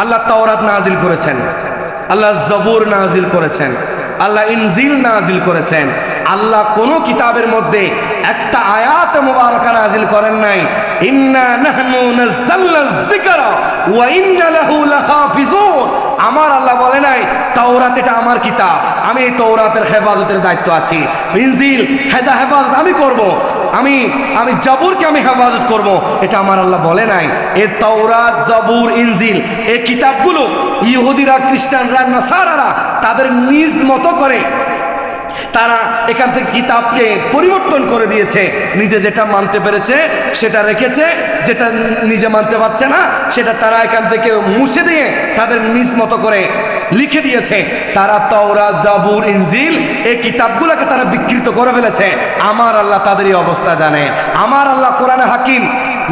আল্লাহ তাওরাত নাজিল করেছেন, আল্লাহ জবুর নাজিল করেছেন, আল্লাহ ইনজিল নাজিল করেছেন। আল্লাহ কোন কিতাবের মধ্যে একটা আয়াত মুবারাকা নাজিল করেন নাই, ইন্না নাহনু নাযালনা যিকরা ওয়া ইন্না লাহু লাহাফিজুন। আমার আল্লাহ বলে নাই তাওরাত এটা আমার কিতাব, আমি এই তাওরাতের হেফাজতের দায়িত্ব আছি, ইনজিল হেফাজত আমি করব, আমি জবুরকে আমি হেফাজত করব, এটা আমার আল্লাহ বলে নাই। এই তাওরাত, জবুর, ইনজিল এই কিতাবগুলো ইহুদিরা, খ্রিস্টানরা, নাসারারা তাদের নিজ মতো করে তারা এখান থেকে কিতাবকে পরিবর্তন করে দিয়েছে। নিজে যেটা মানতে পেরেছে সেটা রেখেছে, যেটা নিজে মানতে পারছে না সেটা তারা এখান থেকে মুছে দিয়ে তাদের নিজ মতো করে লিখে দিয়েছে। তারা তাওরাত, জাবুর, ইনজিল এই কিতাবগুলোকে তারা বিকৃত করে ফেলেছে। আমার আল্লাহ তাদের এই অবস্থা জানে। আমার আল্লাহ কোরআনে হাকিম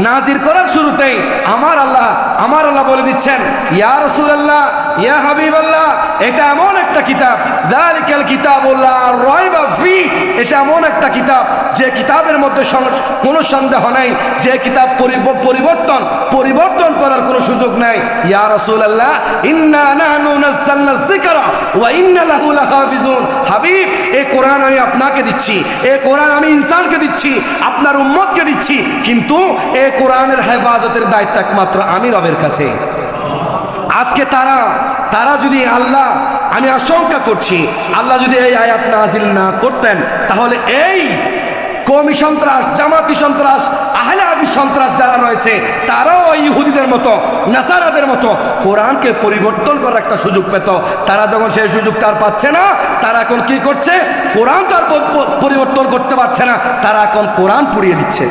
নাজির করার শুরুতেই আমার আল্লাহ বলে দিচ্ছেন, ইয়া রাসূলুল্লাহ, ইয়া হাবিবাল্লাহ, এটা এমন একটা কিতাব, যালিকাল কিতাবুল্লাহ রাইবা ফি, এটা এমন একটা কিতাব যে কিতাবের মধ্যে কোনো সন্দেহ নাই, যে কিতাব পরিবর্তন করার কোনো সুযোগ নাই। ইয়া রাসূলুল্লাহ, ইন্না নাহনু নাযালনা যিকরা ওয়া ইন্না লাহু লাহাফিজুন। হাবিব, এই কোরআন আমি আপনাকে দিচ্ছি, এই কোরআন আমি ইনসানকে দিচ্ছি, আপনার উম্মতকে দিচ্ছি, কিন্তু এই কোরআনের হেফাজতের দায়িত্ব একমাত্র আমি রবের কাছে। আজকে তারা যদি আল্লাহ, আমি আশঙ্কা করছি আল্লাহ যদি এই আয়াত নাজিল না করতেন তাহলে এই কওমি সন্ত্রাস, জামাতি সন্ত্রাস, আহলে হাদিস সন্ত্রাস যারা রয়েছে তারাও ইহুদিদের মতো, নাসারাদের মতো কোরআনকে পরিবর্তন করার একটা সুযোগ পেত। তারা যখন সেই সুযোগ তার পাচ্ছে না, তারা এখন কি করছে? কোরআন তার পরিবর্তন করতে পারছে না, তারা এখন কোরআন পুড়িয়ে দিচ্ছে।